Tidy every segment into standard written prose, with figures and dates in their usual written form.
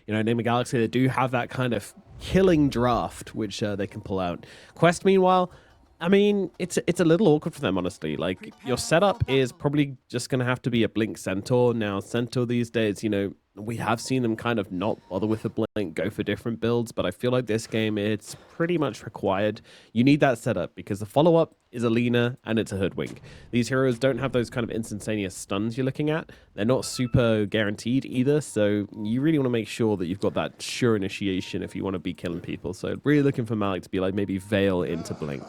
you know, Nigma Galaxy, they do have that kind of killing draft, which they can pull out. Quest, meanwhile, I mean, it's a little awkward for them, honestly. Like, your setup is probably just going to have to be a Blink Centaur. Now, Centaur these days, you know, we have seen them kind of not bother with the Blink, go for different builds, but I feel like this game, it's pretty much required. You need that setup because the follow-up is a Lina and it's a Hoodwink. These heroes don't have those kind of instantaneous stuns you're looking at. They're not super guaranteed either, so you really want to make sure that you've got that sure initiation if you want to be killing people. So really looking for Malik to be like maybe Veil into Blink.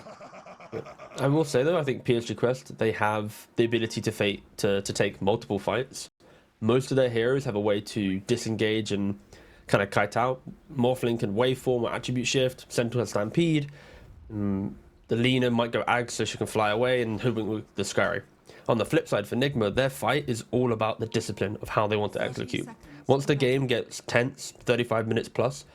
I will say though, I think PSG Quest, they have the ability to take multiple fights. Most of their heroes have a way to disengage and kind of kite out. Morphling can waveform or attribute shift. Centaur has Stampede. The Lina might go Ag so she can fly away and Hoodwink with the Scary. On the flip side for Nigma, their fight is all about the discipline of how they want to execute. Once the game gets tense, 35 minutes plus,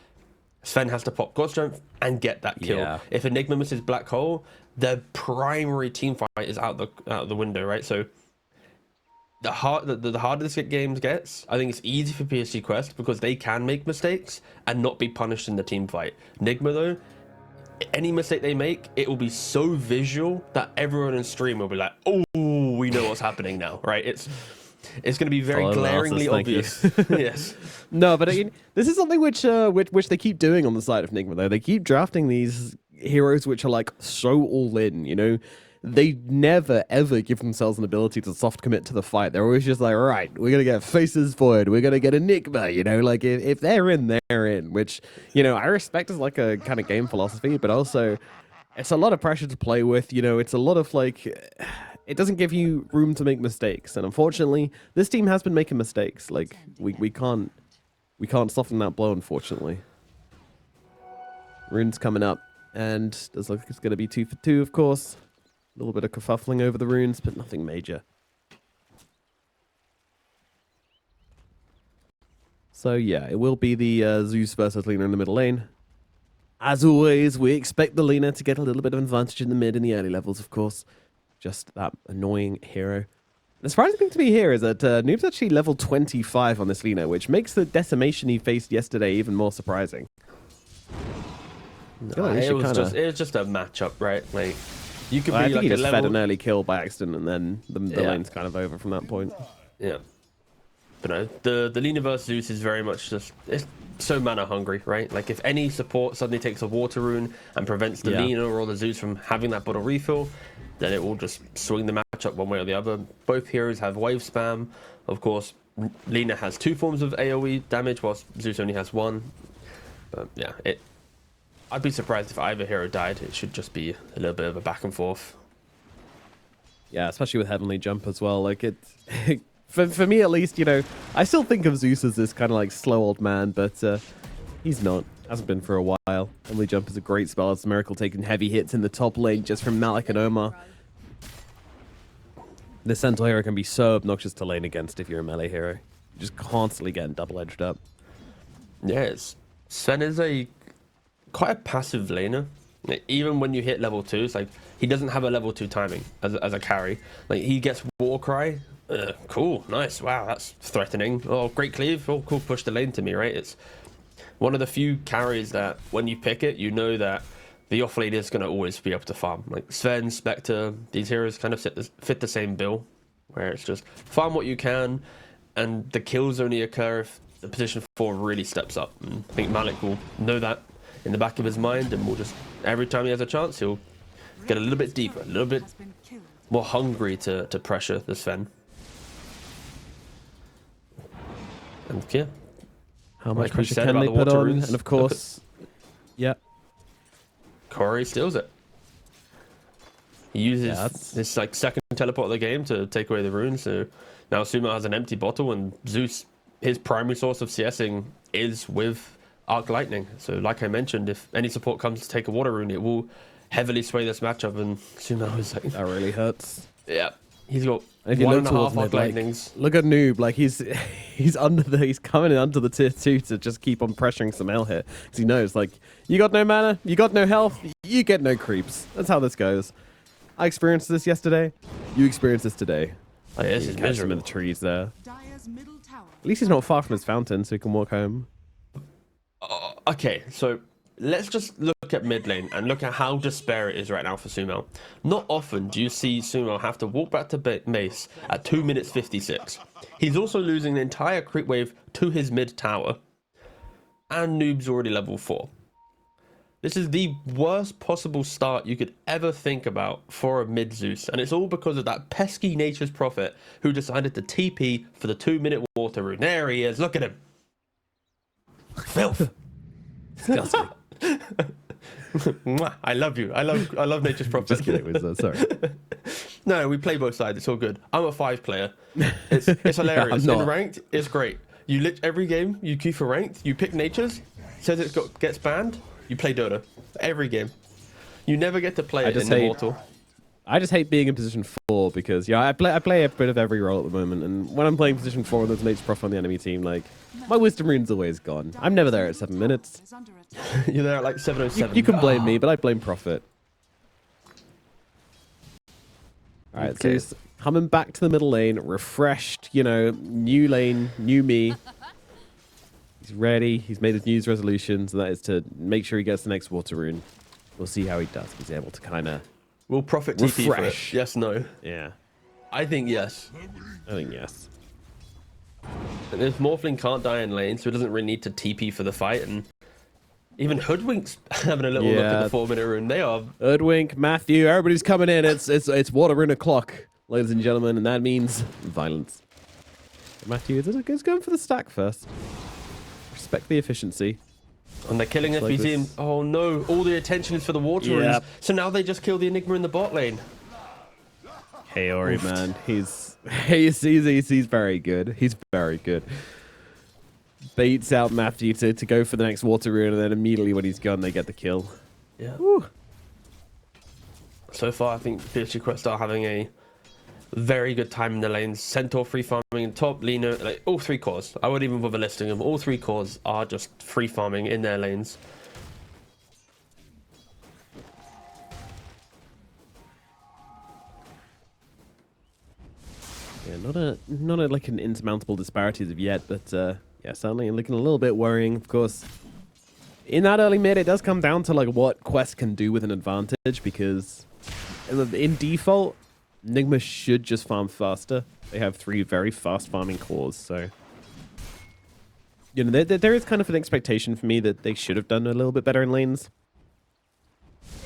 Sven has to pop God Strength and get that kill. Yeah. If Enigma misses Black Hole, their primary team fight is out the window, right? So the harder this game gets, I think it's easy for PSG Quest because they can make mistakes and not be punished in the team fight. Nigma though, any mistake they make, it will be so visual that everyone in stream will be like, "Oh, we know what's happening now," right? It's going to be very glaringly obvious. Yes. No, but this is something which they keep doing on the side of Nigma, though. They keep drafting these heroes which are like so all in, you know? They never, ever give themselves an ability to soft commit to the fight. They're always just like, all right, we're going to get Faces Void. We're going to get Enigma, you know? Like, if they're in, they're in, which, you know, I respect as like a kind of game philosophy, but also it's a lot of pressure to play with, you know? It's a lot of like... It doesn't give you room to make mistakes, and unfortunately, this team has been making mistakes. Like we can't soften that blow, unfortunately. Rune's coming up, and there's like it's going to be 2 for 2, of course. A little bit of kerfuffling over the runes, but nothing major. So yeah, it will be the Zeus versus Lina in the middle lane. As always, we expect the Lina to get a little bit of advantage in the mid in the early levels, of course. Just that annoying hero. The surprising thing to me here is that Noob's actually level 25 on this Lina, which makes the decimation he faced yesterday even more surprising. It was just a matchup, right? Like you could be I think like he just a level... fed an early kill by accident, and then the lane's kind of over from that point. Yeah. But no, the Lina versus Zeus is very much just... It's so mana hungry, right? Like if any support suddenly takes a water rune and prevents the Lina or the Zeus from having that bottle refill, then it will just swing the matchup one way or the other. Both heroes have wave spam. Of course, Lina has 2 forms of AoE damage, whilst Zeus only has 1. But yeah, I'd be surprised if either hero died. It should just be a little bit of a back and forth. Yeah, especially with Heavenly Jump as well. Like it, for me at least, you know, I still think of Zeus as this kind of like slow old man, but he's not. Hasn't been for a while. Heavenly Jump is a great spell. It's a miracle taking heavy hits in the top lane just from Malik and Omar. The Centaur hero can be so obnoxious to lane against if you're a melee hero. You're just constantly getting double-edged up. Yes. Sven is quite a passive laner. Like, even when you hit level 2, it's like he doesn't have a level 2 timing as a carry. Like he gets Warcry. Cool, nice, wow, that's threatening. Oh, great cleave. Oh, cool, push the lane to me, right? It's one of the few carries that when you pick it, you know that the off lane is going to always be able to farm. Like Sven, Spectre, these heroes kind of fit the same bill, where it's just farm what you can, and the kills only occur if the position 4 really steps up. And I think Malik will know that in the back of his mind, and will just, every time he has a chance, he'll get a little bit deeper, a little bit more hungry to pressure the Sven. And yeah. How much pressure can they put on? And of course, yeah. Corey steals it. He uses this like second teleport of the game to take away the runes. So now Sumo has an empty bottle, and Zeus, his primary source of CSing is with Arc Lightning. So like I mentioned, if any support comes to take a water rune, it will heavily sway this matchup, and Sumo is like... That really hurts. Yeah. He's got if you 1.5 Arc Lightnings. Look at Noob, like he's coming in under the tier 2 to just keep on pressuring some L here. Because he knows, like, you got no mana, you got no health, you get no creeps. That's how this goes. I experienced this yesterday, you experienced this today. Like, this is catch him in the trees there. At least he's not far from his fountain, so he can walk home. Okay, so let's just look at mid lane and look at how despair it is right now for Sumo. Not often do you see Sumo have to walk back to Mace at 2 minutes 56. He's also losing the entire creep wave to his mid tower. And Noob's already level 4. This is the worst possible start you could ever think about for a mid Zeus. And it's all because of that pesky Nature's Prophet who decided to TP for the 2-minute water rune. There he is, look at him. Filth. Disgusting. I love you. I love Nature's Prophet. Just kidding, was sorry. No, we play both sides. It's all good. I'm a 5 player. It's hilarious. Yeah, in ranked, it's great. You every game you queue for ranked. You pick Nature's. Says it gets banned. You play Dota every game. You never get to play it in Immortal. I just hate being in position 4 because I play a bit of every role at the moment, and when I'm playing position 4 and there's Nature's Prophet on the enemy team, like my wisdom rune's always gone. I'm never there at 7 minutes. You're there at like 7:07. You can blame me, but I blame Prophet. All right, Okay. so he's coming back to the middle lane, refreshed, new lane, new me. He's ready. He's made his New Year's resolutions, and that is to make sure he gets the next water rune. We'll see how he does. He's able to kind of Will Prophet TP for it? refresh. Yes, no. Yeah, I think yes. I think yes. And if Morphling can't die in lane, so he doesn't really need to TP for the fight, and even Hoodwink's having a little look at the 4-minute rune. They are Erdwink, Matthew, everybody's coming in. It's water rune o'clock, ladies and gentlemen, and that means violence. Matthew is going for the stack first. Respect the efficiency. And they're killing Like FBZ. this. Oh no, all the attention is for the water runes. So now they just kill the Enigma in the bot lane. Kaori, man, he's very good. He's very good. Baits out Matthew to go for the next water rune, and then immediately when he's gone, they get the kill. Yeah. Woo. So far, I think PSG Quest are having a very good time in the lanes. Centaur free farming in top, Lino, like all 3 cores. I wouldn't even bother listing them. All 3 cores are just free farming in their lanes. Yeah, not a like an insurmountable disparity as of yet, but yeah, certainly looking a little bit worrying. Of course, in that early mid, it does come down to like what Quest can do with an advantage, because in default, Nigma should just farm faster. They have 3 very fast farming cores, so there is kind of an expectation for me that they should have done a little bit better in lanes.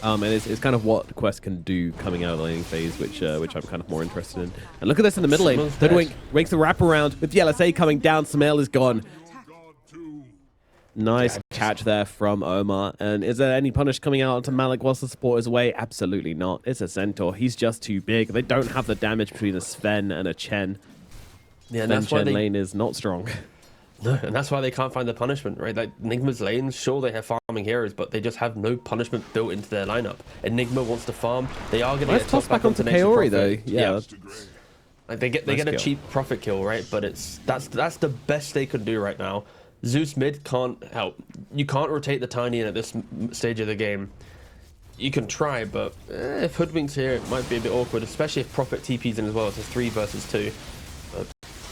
And it's kind of what Quest can do coming out of the laning phase, which I'm kind of more interested in. And look at this in the middle lane. Hoodwink makes the wraparound with the LSA coming down. Samael is gone. Nice catch there from Omar. And is there any punish coming out to Malik whilst the support is away? Absolutely not. It's a Centaur. He's just too big. They don't have the damage between a Sven and a Chen. Yeah, and that's why Chen lane is not strong. No, and that's why they can't find the punishment, right? Like Enigma's lanes, sure they have farming heroes, but they just have no punishment built into their lineup. Enigma wants to farm. They are going to get tossed back onto Kaori Nature's though. Prophet. Yeah. Like they get a cheap profit kill, right? But that's the best they could do right now. Zeus mid can't help. You can't rotate the Tiny in at this stage of the game. You can try, but if Hoodwink's here, it might be a bit awkward, especially if Prophet TP's in as well. It's a 3 versus 2. But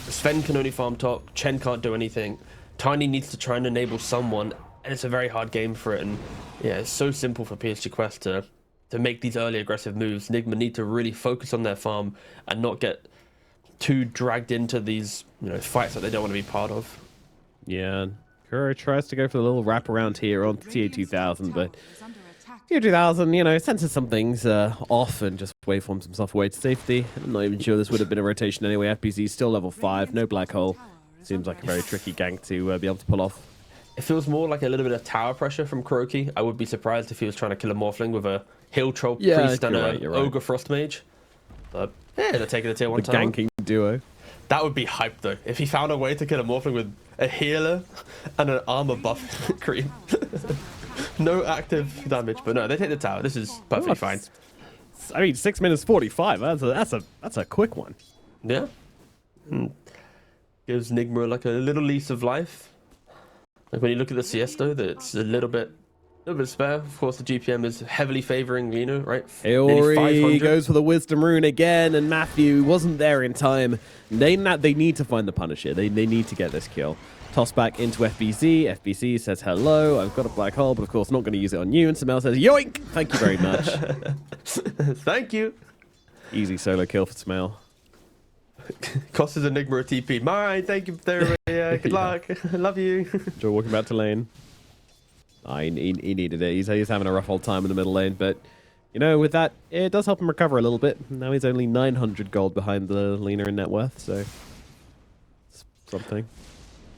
Sven can only farm top. Chen can't do anything. Tiny needs to try and enable someone, and it's a very hard game for it. And yeah, it's so simple for PSG Quest to make these early aggressive moves. Nigma need to really focus on their farm and not get too dragged into these fights that they don't want to be part of. Yeah. Kuro tries to go for the little wraparound here on TA2000, but TA2000, senses some things off and just waveforms himself away to safety. I'm not even sure this would have been a rotation anyway. FBZ still level 5, no black hole. Seems like a very tricky gank to be able to pull off. It feels more like a little bit of tower pressure from Kuroki. I would be surprised if he was trying to kill a Morphling with a Hill Troll Priest and a Ogre Frost Mage. But yeah, they're taking a tier 1 tower. Ganking duo. That would be hype though. If he found a way to kill a Morphling with a healer and an armor buff cream. No active damage, but no, they take the tower. This is perfectly fine. I mean, 6 minutes 45. That's a quick one. Yeah. Gives Nigma like a little lease of life. Like when you look at the CS though, that it's a little bit spare. Of course, the GPM is heavily favoring Lino, right? Kaori goes for the Wisdom Rune again, and Matthew wasn't there in time. They need to find the punish here. They need to get this kill. Toss back into FBZ. FBZ says hello. I've got a black hole, but of course not going to use it on you. And Samel says yoink. Thank you very much. Thank you. Easy solo kill for Samel. Costs his Enigma a TP. Mine. Thank you, everybody. Good luck. Love you. Joe walking back to lane. He needed it. He's having a rough old time in the middle lane, but you know, with that, it does help him recover a little bit. Now he's only 900 gold behind the leaner in net worth, so it's something.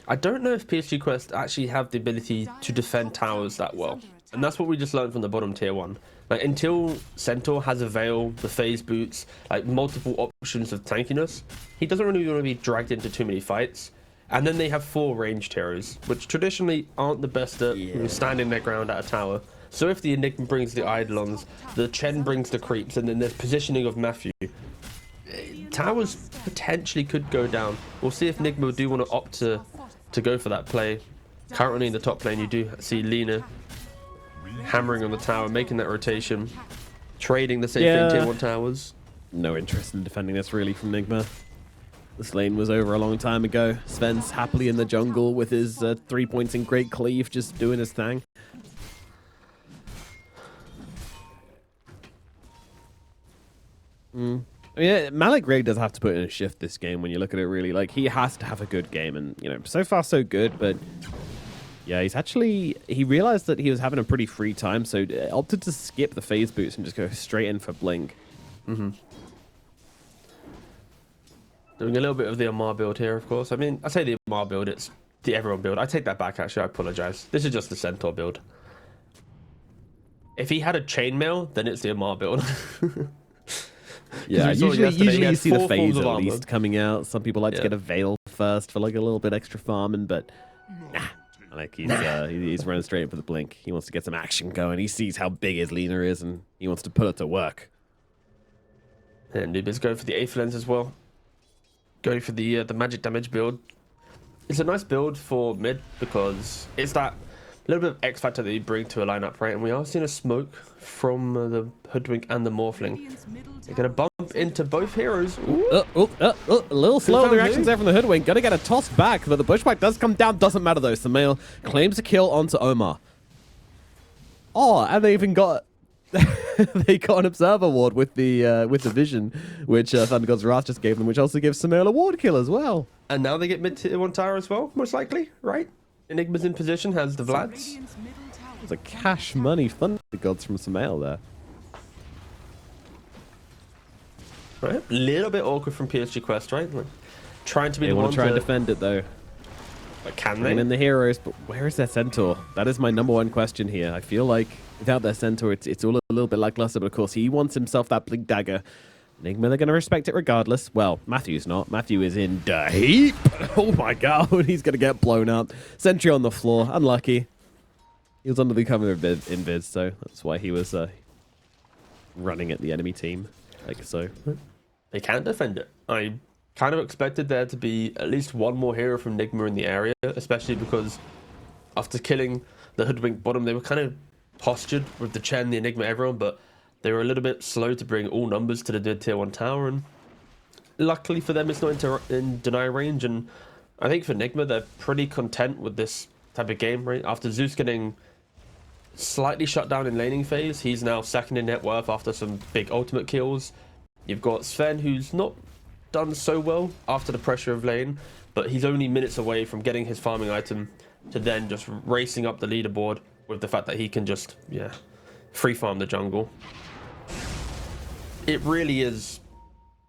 I don't know if PSG Quest actually have the ability to defend towers that well. And that's what we just learned from the bottom tier 1. Like, until Centaur has a Veil, the phase boots, like multiple options of tankiness, he doesn't really want to be dragged into too many fights. And then they have 4 ranged heroes, which traditionally aren't the best at standing their ground at a tower. So if the Enigma brings the Eidolons, the Chen brings the creeps, and then there's positioning of Matthew, towers potentially could go down. We'll see if Nigma do want to opt to go for that play. Currently in the top lane, you do see Lina hammering on the tower, making that rotation, trading the safe lane tier 1 towers. No interest in defending this really from Nigma. This lane was over a long time ago. Sven's happily in the jungle with his 3 points in Great Cleave, just doing his thing. Yeah, Malik really does have to put in a shift this game when you look at it really. Like, he has to have a good game, and, you know, so far so good, but yeah, he realized that he was having a pretty free time, so opted to skip the phase boots and just go straight in for Blink. Doing a little bit of the Amar build here, of course. I mean, I say the Amar build, it's the everyone build. I take that back, actually. I apologize. This is just the Centaur build. If he had a chainmail, then it's the Amar build. Yeah, usually you see the phase at least coming out. Some people like to get a Veil first for like a little bit extra farming, but nah. Like he's running straight in for the Blink. He wants to get some action going. He sees how big his Lina is, and he wants to put it to work. And Nuba's going for the 8th lens as well. Going for the magic damage build. It's a nice build for mid because it's that little bit of X factor that you bring to a lineup, right? And we are seeing a smoke from the Hoodwink and the Morphling. They're going to bump into both heroes. A little slow in the reactions there from the Hoodwink. Going to get a toss back, but the pushback does come down. Doesn't matter though. Samael claims a kill onto Omar. Oh, and they even got they got an Observer Ward with the vision, which Thunder God's Wrath just gave them, which also gives Samael a ward kill as well. And now they get mid-tier 1 tower as well, most likely, right? Enigma's in position, has the Vlads. There's a cash money Thunder Gods from Samael there. Right, a little bit awkward from PSG Quest, right? Like, trying to be They the want one to try and defend it though. But can they? Bringing in the heroes, but where is their Centaur? That is my #1 question here. I feel like without their Centaur, it's all a little bit lackluster, but of course he wants himself that Blink Dagger. Nigma, they're going to respect it regardless. Well, Matthew's not. Matthew is in deep. Oh my god, he's going to get blown up. Sentry on the floor. Unlucky. He was under the cover of invis, so that's why he was running at the enemy team. Like so. They can't defend it. I kind of expected there to be at least one more hero from Nigma in the area, especially because after killing the Hoodwink bottom, they were kind of postured with the Chen, the Enigma, everyone, but they were a little bit slow to bring all numbers to the mid-tier 1 tower, and luckily for them, it's not in deny range, and I think for Nigma, they're pretty content with this type of game, right? After Zeus getting slightly shut down in laning phase, he's now second in net worth after some big ultimate kills. You've got Sven, who's not done so well after the pressure of lane, but he's only minutes away from getting his farming item to then just racing up the leaderboard with the fact that he can just, free farm the jungle. It really is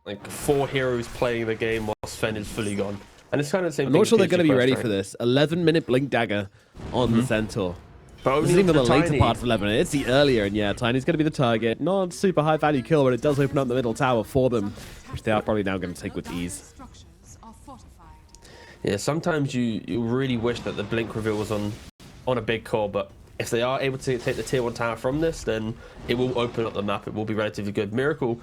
like 4 heroes playing the game while Sven is fully gone. And it's kind of the same I'm thing. not sure they're going to be ready for this. 11-minute Blink Dagger on the Centaur. But this isn't even the later part of 11. It's the earlier, and yeah, Tiny's going to be the target. Not super high value kill, but it does open up the middle tower for them, which they are probably now going to take with ease. Yeah, sometimes you really wish that the Blink reveal was on a big call, but if they are able to take the tier 1 tower from this, then it will open up the map. It will be relatively good. Miracle,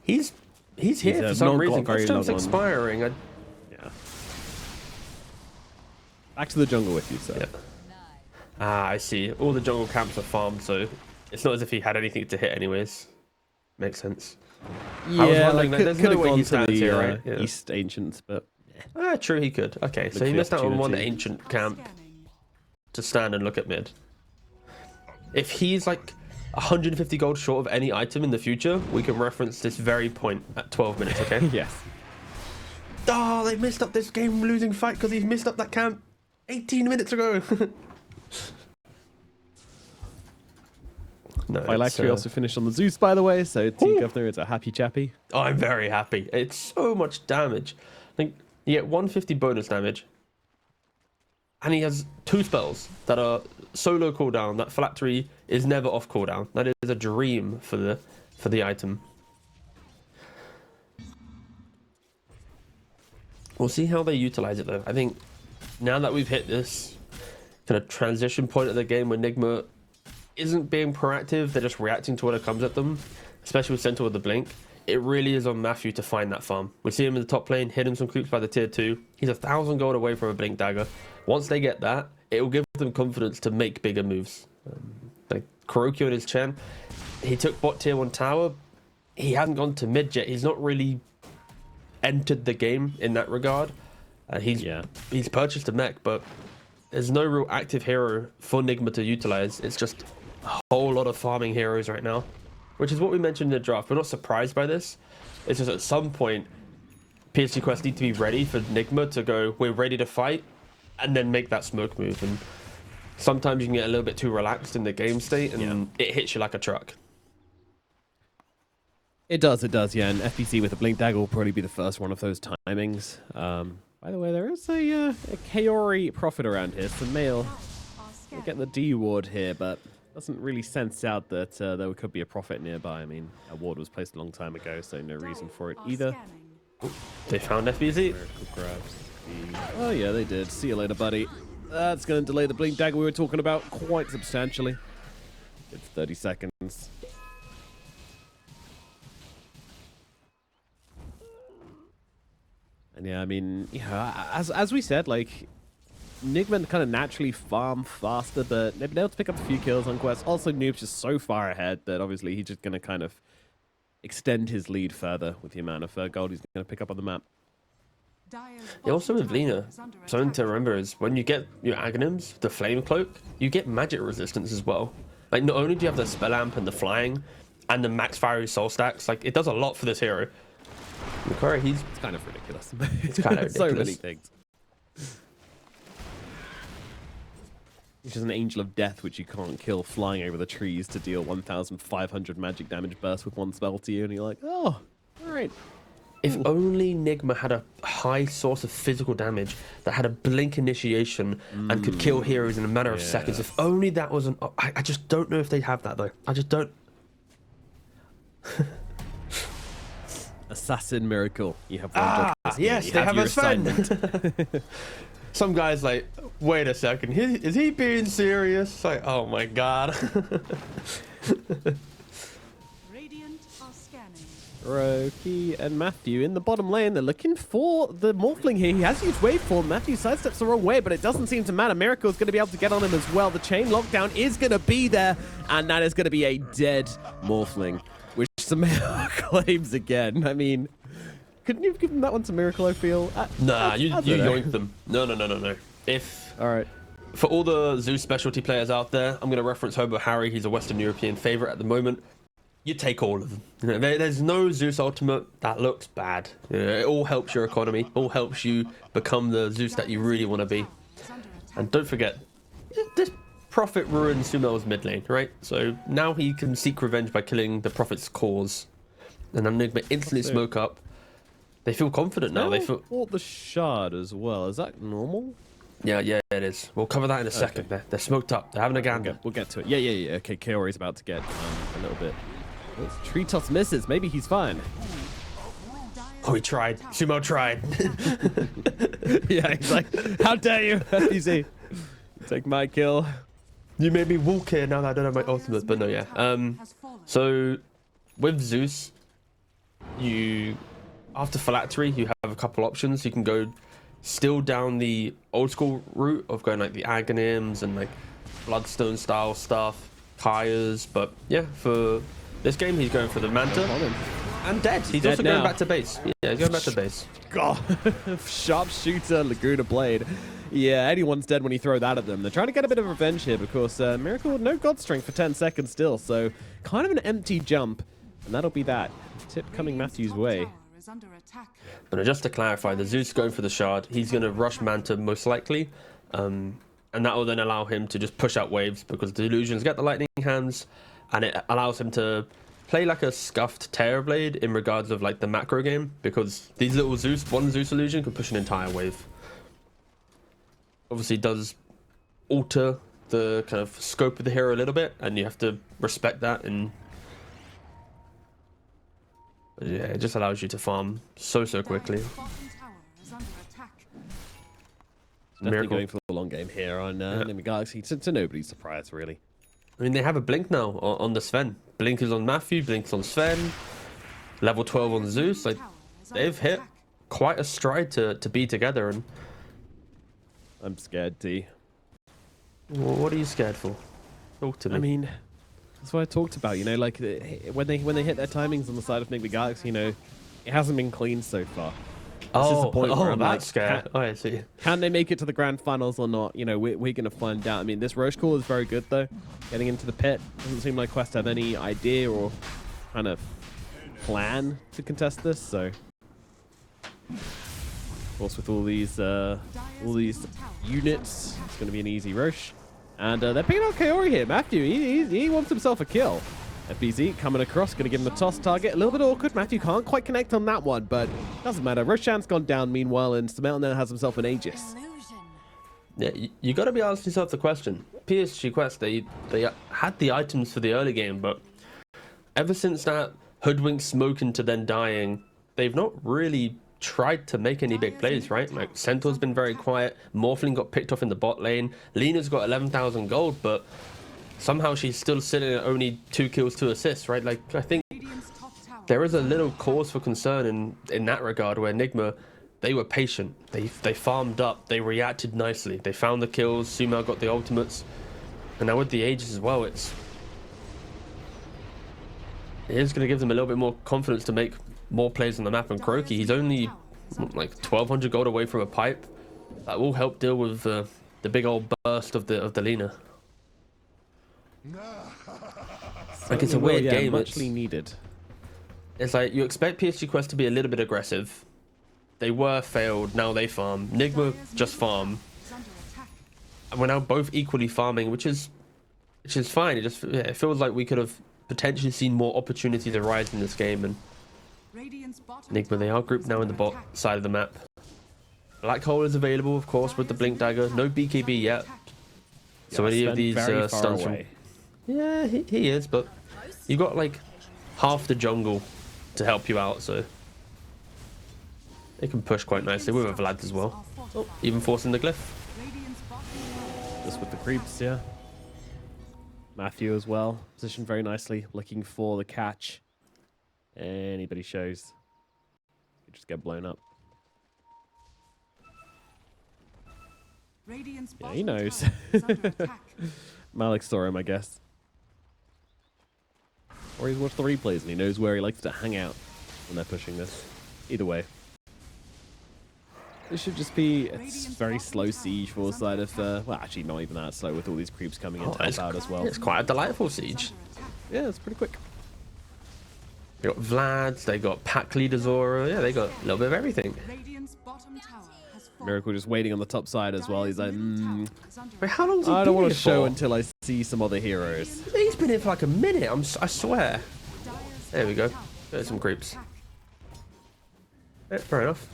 he's here for some reason. Costume's expiring. Yeah. Back to the jungle with you, sir. Yeah. Ah, I see. All the jungle camps are farmed, so it's not as if he had anything to hit anyways. Makes sense. Yeah, there's no way he stands here, right? East Ancients, but True, he could. Okay, so Look he for the missed out on one opportunity. ancient camp to stand and look at mid. If he's like 150 gold short of any item in the future, we can reference this very point at 12 minutes, okay? Yes. Oh, they missed up this game-losing fight because he's missed up that camp 18 minutes ago. No, Phylactery also finished on the Zeus, by the way, so T-Governor is a happy chappy. Oh, I'm very happy. It's so much damage. I think you get 150 bonus damage, and he has 2 spells that are solo cooldown. That Phylactery is never off cooldown. That is a dream for the item. We'll see how they utilize it though. I think now that we've hit this kind of transition point of the game where Nigma isn't being proactive, they're just reacting to what comes at them, especially with Centaur with the blink. It really is on Matthew to find that farm. We see him in the top lane, hitting some creeps by the tier 2. He's 1,000 gold away from a blink dagger. Once they get that, it will give them confidence to make bigger moves. Like Kurokyo and his Chen, he took bot tier 1 tower. He hasn't gone to mid yet. He's not really entered the game in that regard. He's purchased a mech, but there's no real active hero for Nigma to utilize. It's just a whole lot of farming heroes right now, which is what we mentioned in the draft. We're not surprised by this. It's just at some point PSG Quest need to be ready for Nigma to go, we're ready to fight, and then make that smoke move. And sometimes you can get a little bit too relaxed in the game state, and it hits you like a truck. It does, yeah. And FPC with a blink dagger will probably be the first one of those timings. By the way, there is a Kaori prophet around here. Some male. We're getting the D ward here, but doesn't really sense out that there could be a prophet nearby. I mean, a ward was placed a long time ago, so no reason for it either. They found FBZ. Oh yeah, they did. See you later, buddy. That's going to delay the blink dagger we were talking about quite substantially. It's 30 seconds. And yeah, I mean, as we said, like, Nigma kind of naturally farm faster, but they've been able to pick up a few kills on Quest. Also, Noob's just so far ahead that obviously he's just going to kind of extend his lead further with the amount of gold he's going to pick up on the map. Also with Lina, something to remember is when you get your Aghanims, the Flame Cloak, you get magic resistance as well. Like, not only do you have the Spell Amp and the Flying and the Max Fiery Soul Stacks, like, it does a lot for this hero. Makari, it's kind of ridiculous. It's kind of ridiculous. So many things. Which is an Angel of Death, which you can't kill, flying over the trees to deal 1,500 magic damage burst with one spell to you, and you're like, oh, all right. If only Nigma had a high source of physical damage that had a blink initiation and could kill heroes in a matter of seconds. If only that was an... I just don't know if they have that, though. I just don't... Assassin Miracle. You have one job. Yes, they have a Sven. Some guy's like, wait a second, is he being serious? Like, oh my god. Roki and Matthew in the bottom lane. They're looking for the Morphling here. He has used Waveform. Matthew sidesteps the wrong way, but it doesn't seem to matter. Miracle's going to be able to get on him as well. The chain lockdown is going to be there, and that is going to be a dead Morphling, which Samir claims again. I mean, couldn't you have given that one to Miracle, I feel? Nah, you yoinked them. No. All right. For all the Zeus specialty players out there, I'm going to reference Hobo Harry. He's a Western European favorite at the moment. You take all of them. You know, there's no Zeus ultimate that looks bad. You know, it all helps your economy. All helps you become the Zeus that you really want to be. And don't forget, this Prophet ruined Sumel's mid lane, right? So now he can seek revenge by killing the Prophet's cause. And then Nigma instantly smoke up. They feel confident now. They feel... bought the shard as well. Is that normal? Yeah, it is. We'll cover that in a second. They're smoked up. They're having a gander. We'll get to it. Yeah. Okay, Kaori's about to get a little bit. Tree toss misses. Maybe he's fine. Oh, he tried. Sumo tried. Yeah, he's like, how dare you, FPC. Take my kill. You made me walk here now that I don't have my ultimate. But no, yeah. So, with Zeus, after Phylactery, you have a couple options. You can go still down the old school route of going like the Aghanims and like Bloodstone style stuff, Kaya's. But yeah, for this game, he's going for the Manta. And dead. He's dead also now. going back to base. Yeah, he's going back to base. God, sharpshooter, Laguna Blade. Yeah, anyone's dead when you throw that at them. They're trying to get a bit of revenge here because Miracle, no God Strength for 10 seconds still, so kind of an empty jump, and that'll be that. Tip coming Matthew's way. But just to clarify, the Zeus going for the shard. He's going to rush Manta most likely, and that will then allow him to just push out waves because the illusions get the lightning hands, and it allows him to play like a scuffed Terrorblade in regards of like the macro game, because these little one Zeus illusion can push an entire wave. Obviously does alter the kind of scope of the hero a little bit, and you have to respect that. And yeah, it just allows you to farm so quickly. Definitely going for the long game here on Nigma Galaxy, to nobody's surprise, really. I mean, they have a blink now on the Sven. Blink is on Matthew, Blink's on Sven, level 12 on Zeus. Like, they've hit quite a stride to be together. And I'm scared, D. What are you scared for? Talk to me. I mean, that's what I talked about, you know, like when they hit their timings on the side of Nigma Galaxy, you know, it hasn't been clean so far. This is the point where I'm like, scared. I see. Can they make it to the grand finals or not? You know, we're going to find out. I mean, this Roche call is very good, though. Getting into the pit. Doesn't seem like Quest have any idea or kind of plan to contest this, so... Of course, with all these units, it's going to be an easy Roche. And they're picking out Kaori here. Matthew, he wants himself a kill. FBZ coming across, going to give him a toss target. A little bit awkward. Matthew can't quite connect on that one, but doesn't matter. Roshan's gone down meanwhile, and Samel now has himself an Aegis. Yeah, you got to be asking yourself the question. PSG Quest, they had the items for the early game, but ever since that hoodwink smoke into then dying, they've not really tried to make any big plays, right? Like, Centaur's been very quiet. Morphling got picked off in the bot lane. Lena's got 11,000 gold, but somehow she's still sitting at only 2 kills, 2 assists, right? Like, I think there is a little cause for concern in that regard, where Nigma, they were patient. They farmed up. They reacted nicely. They found the kills. Sumo got the ultimates. And now with the Aegis as well, it is going to give them a little bit more confidence to make more plays on the map. And Croaky, he's only like 1,200 gold away from a pipe. That will help deal with the big old burst of the Lina. Like, it's a weird game. Muchly needed. It's like you expect PSG Quest to be a little bit aggressive. They were failed. Now they farm. Nigma just farm. And we're now both equally farming, which is fine. It feels like we could have potentially seen more opportunities arise in this game. And Nigma, they are grouped now in the bot side of the map. Black Hole is available, of course, with the Blink Dagger. No BKB yet. So any of these stunts from... Yeah, he is, but you got like half the jungle to help you out, so they can push quite nicely with a Vlad as well. Oh, even forcing the glyph. Just with the creeps, yeah. Matthew as well, positioned very nicely, looking for the catch. Anybody shows, you just get blown up. Yeah, he knows. Malik saw him, I guess. Or he's watched the replays and he knows where he likes to hang out when they're pushing this. Either way. This should just be a very slow siege for the side of... well, actually, not even that slow with all these creeps coming in to help out as well. It's quite a delightful siege. Yeah, it's pretty quick. They got Vlad, they got pack leader Zora. Yeah, they got a little bit of everything. Miracle just waiting on the top side as well. He's like, Wait, how long? I don't want to show until I see some other heroes. He's been here for like a minute. I swear. There we go. There's some creeps. Yeah, fair enough.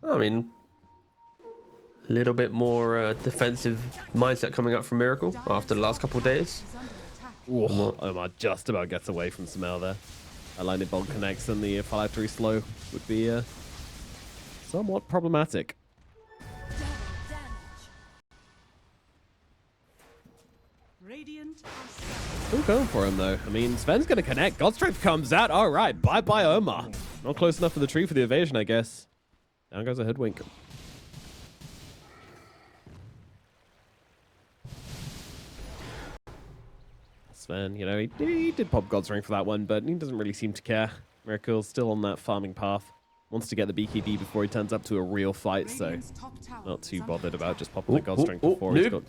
I mean, a little bit more defensive mindset coming up from Miracle after the last couple of days. Ooh, Omar just about gets away from Samel there. A lightning bolt connects and the 5-3 slow would be somewhat problematic. Still going for him though. I mean, Sven's going to connect. God Strength comes out. All right, bye-bye Omar. Not close enough for the tree for the evasion, I guess. Down goes a hoodwink. Sven, you know, he did pop God's Ring for that one, but he doesn't really seem to care. Miracle's still on that farming path. Wants to get the BKB before he turns up to a real fight, so not too bothered about just popping the God Strength before he's got...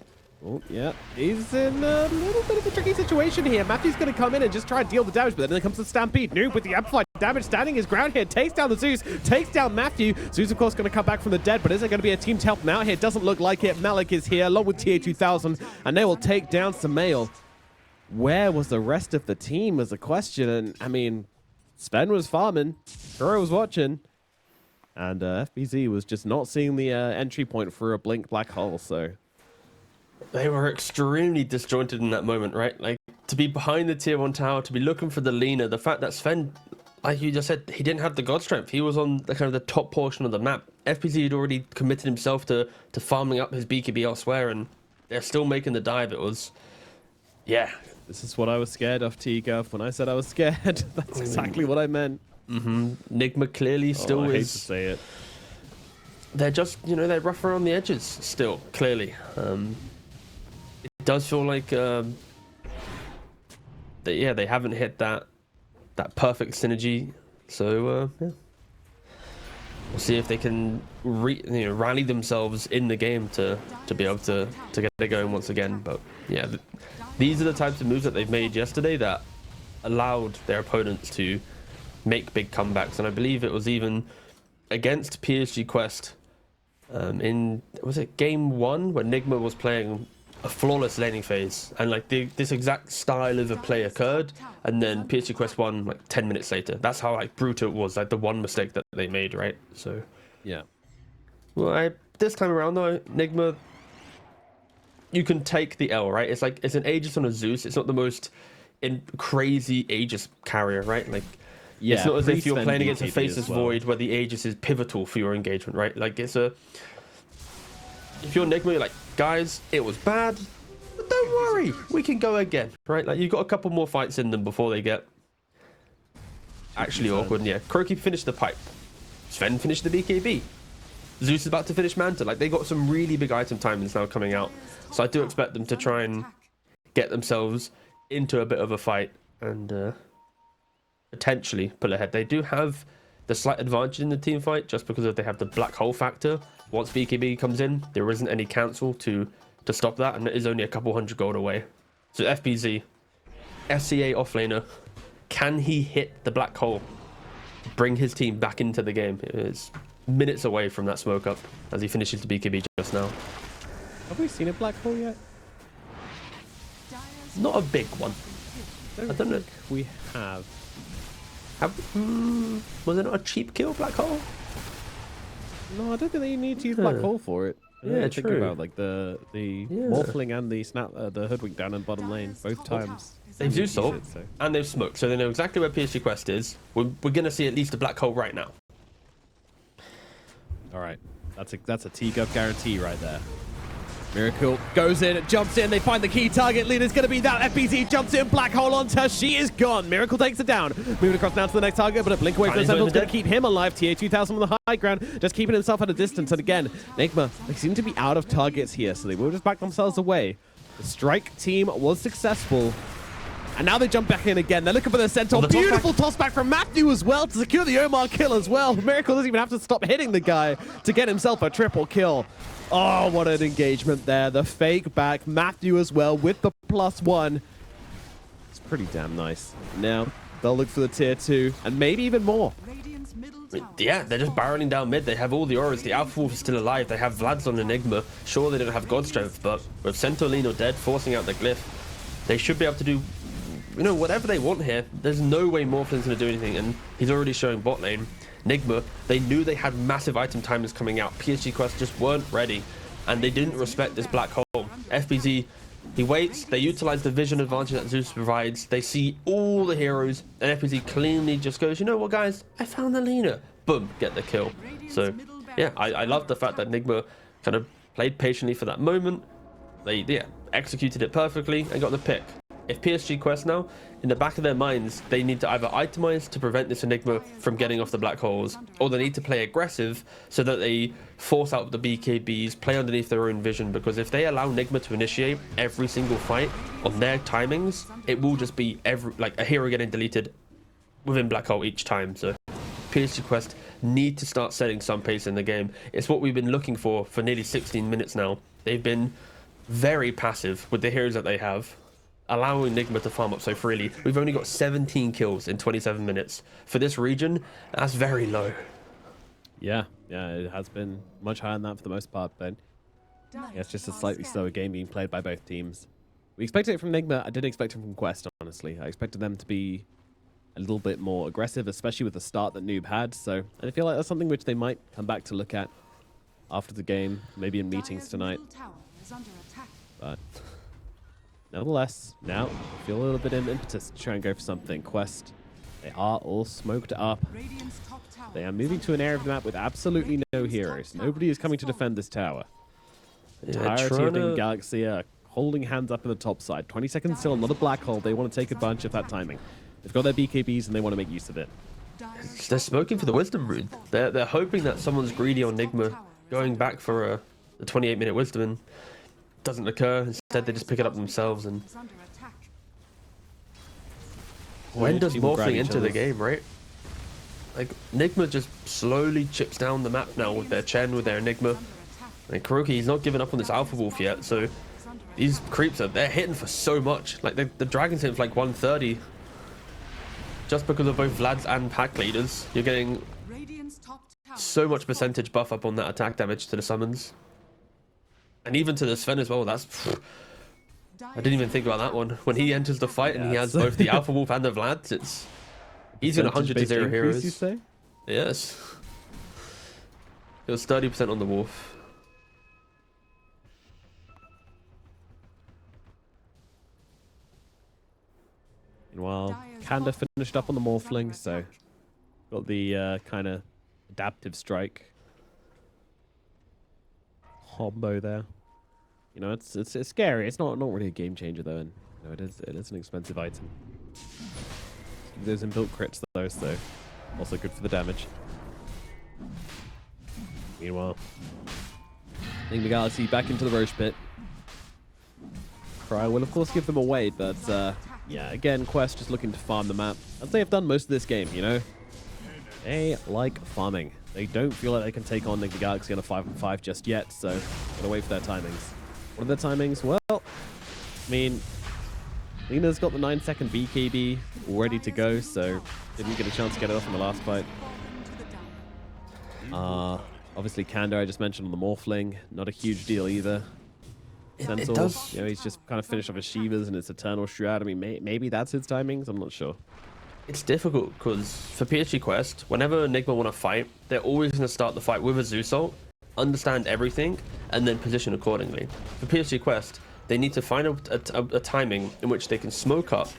Oh, yeah. He's in a little bit of a tricky situation here. Matthew's going to come in and just try and deal the damage, but then comes the Stampede. Noob with the amplified damage, standing his ground here, takes down the Zeus, takes down Matthew. Zeus, of course, going to come back from the dead, but is there going to be a team to help him out here? Doesn't look like it. Malik is here, along with TA2000, and they will take down Samael. Where was the rest of the team was the question, and I mean, Sven was farming, Kuro was watching, and FBZ was just not seeing the entry point for a blink black hole, so... They were extremely disjointed in that moment, right? Like, to be behind the tier 1 tower, to be looking for the Lina, the fact that Sven, like you just said, he didn't have the God Strength. He was on the kind of the top portion of the map. FPZ had already committed himself to farming up his BKB elsewhere, and they're still making the dive. It was, yeah. This is what I was scared of, T-Gov. When I said I was scared, that's exactly what I meant. Nigma clearly still I hate is... to say it. They're just, you know, they're rough around the edges still, clearly. It does feel like they haven't hit that perfect synergy. So yeah, we'll see if they can rally themselves in the game to be able to get it going once again. But yeah, these are the types of moves that they've made yesterday that allowed their opponents to make big comebacks. And I believe it was even against PSG Quest was it game 1 when Nigma was playing a flawless laning phase, and like this exact style of a play occurred, and then PSG Quest won like 10 minutes later. That's how like brutal it was, like the one mistake that they made, right? So yeah. Well, this time around though, Nigma, you can take the L, right? It's like it's an Aegis on a Zeus. It's not the most crazy Aegis carrier, right? Like yeah, it's not as if you're playing against a BKB Faceless well. Void where the Aegis is pivotal for your engagement, right? Like it's a... If you're Nigma, you're like, guys, it was bad, but don't worry, we can go again, right? Like, you've got a couple more fights in them before they get actually awkward. And yeah, Kroki finished the pipe. Sven finished the BKB. Zeus is about to finish Manta. Like, they got some really big item timings now coming out. So I do expect them to try and get themselves into a bit of a fight and potentially pull ahead. They do have the slight advantage in the team fight just because they have the black hole factor. Once BKB comes in, there isn't any cancel to stop that, and it is only a couple hundred gold away. So FBZ, SCA offlaner, can he hit the black hole, bring his team back into the game? It is minutes away from that smoke up as he finishes the BKB just now. Have we seen a black hole yet? Not a big one. I don't know. We have. Was it not a cheap kill, black hole? No, I don't think they need to use black hole for it. Yeah, think true. about like the Morphling and the the Hoodwink down in bottom lane both times. They've Zeus ult and they've smoked, so they know exactly where PSG Quest is. We're gonna see at least a black hole right now. All right, that's a T-Gov guarantee right there. Miracle goes in, jumps in, they find the key target. Leader's going to be that. FBZ jumps in, black hole onto her. She is gone. Miracle takes it down. Moving across now to the next target, but a blink away from the Sentinel's going to keep him alive. TA2000 on the high ground, just keeping himself at a distance. And again, Nigma, they seem to be out of targets here, so they will just back themselves away. The strike team was successful. And now they jump back in again. They're looking for the Centaur. Beautiful toss back from Matthew as well to secure the Omar kill as well. Miracle doesn't even have to stop hitting the guy to get himself a triple kill. Oh, what an engagement there. The fake back. Matthew as well with the +1. It's pretty damn nice. Now, they'll look for the tier 2 and maybe even more. Yeah, they're just barreling down mid. They have all the auras. The Alpha Wolf is still alive. They have Vlad's on Enigma. Sure, they don't have God Strength, but with Centaurino dead, forcing out the glyph, they should be able to do, you know, whatever they want here. There's no way Morphlin's going to do anything, and he's already showing bot lane. Nigma, they knew they had massive item timers coming out. PSG Quest just weren't ready, and they didn't respect this black hole. FBZ, he waits, they utilize the vision advantage that Zeus provides. They see all the heroes, and FBZ cleanly just goes, you know what, guys? I found the Lina. Boom, get the kill. So, yeah, I love the fact that Nigma kind of played patiently for that moment. They, executed it perfectly and got the pick. If PSG Quest now, in the back of their minds, they need to either itemize to prevent this Enigma from getting off the black holes, or they need to play aggressive so that they force out the BKBs, play underneath their own vision, because if they allow Nigma to initiate every single fight on their timings, it will just be a hero getting deleted within Black Hole each time. So PSG Quest need to start setting some pace in the game. It's what we've been looking for nearly 16 minutes now. They've been very passive with the heroes that they have, allowing Nigma to farm up so freely. We've only got 17 kills in 27 minutes. For this region, that's very low. Yeah, it has been much higher than that for the most part, but yeah, it's just a slightly slower game being played by both teams. We expected it from Nigma. I didn't expect it from Quest, honestly. I expected them to be a little bit more aggressive, especially with the start that Noob had. So I feel like that's something which they might come back to look at after the game, maybe in meetings tonight. But nevertheless, now I feel a little bit of impetus to try and go for something. Quest, they are all smoked up. They are moving to an area of the map with absolutely no heroes. Nobody is coming to defend this tower. The entirety of the Galaxy are holding hands up in the top side. 20 seconds still, not a black hole. They want to take advantage of that timing. They've got their BKBs and they want to make use of it. They're smoking for the Wisdom Rune. They're hoping that someone's greedy on Nigma, going back for the 28-minute Wisdom, and doesn't occur. Instead, they just pick it up themselves. And when does morphing into the game, right? Like, Nigma just slowly chips down the map now with their Chen, with their Enigma. And Kuroki, he's not given up on this Alpha Wolf yet, so these creeps they're hitting for so much. Like, the Dragon's hitting for like 130. Just because of both Vlad's and pack leaders, you're getting so much percentage buff up on that attack damage to the summons. And even to the Sven as well, that's... I didn't even think about that one. When he enters the fight and he has both the Alpha Wolf and the Vlad, it's... He's in 100 to 0 heroes. You say? Yes. It was 30% on the Wolf. Meanwhile, Kanda finished up on the Morphling, so got the kind of adaptive strike combo there. You know, it's scary. It's not really a game changer though, and you know, it is an expensive item. Those inbuilt crits though, so also good for the damage. Meanwhile, Nigma Galaxy back into the Roche pit. Cry will of course give them away, but yeah, again, Quest just looking to farm the map, as they have done most of this game, you know? They like farming. They don't feel like they can take on Nigma Galaxy on a 5-on-5 just yet, so gotta wait for their timings. What are their timings? Well, I mean, Lena's got the 9-second BKB ready to go, so didn't get a chance to get it off in the last fight. Obviously, Kanda, I just mentioned on the Morphling, not a huge deal either. It does. You know, he's just kind of finished off his Shivas and his Eternal Shroud. I mean, maybe that's his timings. I'm not sure. It's difficult because for PSG Quest, whenever Nigma want to fight, they're always going to start the fight with a Zeus ult, understand everything, and then position accordingly. For PSG Quest, they need to find a timing in which they can smoke up,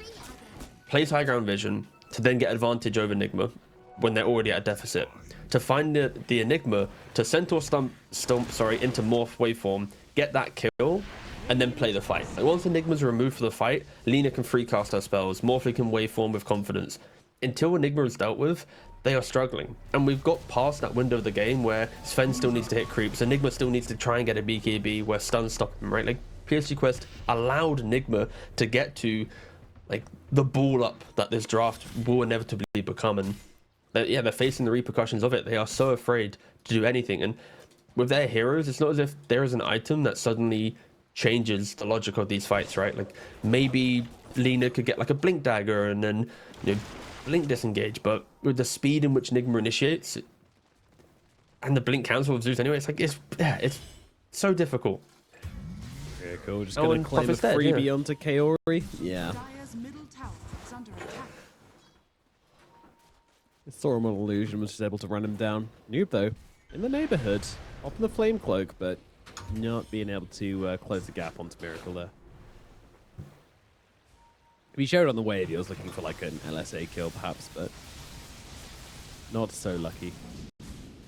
place high ground vision, to then get advantage over Nigma when they're already at a deficit. To find the Enigma, to Centaur stomp into Morph waveform, get that kill, and then play the fight. Like, once Enigma's removed for the fight, Lina can free cast her spells, Morphle can waveform with confidence. Until Enigma is dealt with, they are struggling. And we've got past that window of the game where Sven still needs to hit creeps, Enigma still needs to try and get a BKB where stuns stop him, right? Like, PSG Quest allowed Enigma to get to, like, the ball up that this draft will inevitably become, and they're facing the repercussions of it. They are so afraid to do anything, and with their heroes, it's not as if there is an item that suddenly changes the logic of these fights, right? Like, maybe Lina could get like a blink dagger and then, you know, blink disengage, but with the speed in which Nigma initiates and the blink cancel with Zeus anyway, it's like, it's so difficult. Yeah, cool. Just gonna claim a freebie onto Kaori. Yeah. Saw him on illusion, was just able to run him down. Noob though, in the neighborhood, up in the flame cloak, but not being able to close the gap onto Miracle there. He showed on the wave he was looking for like an LSA kill perhaps, but not so lucky.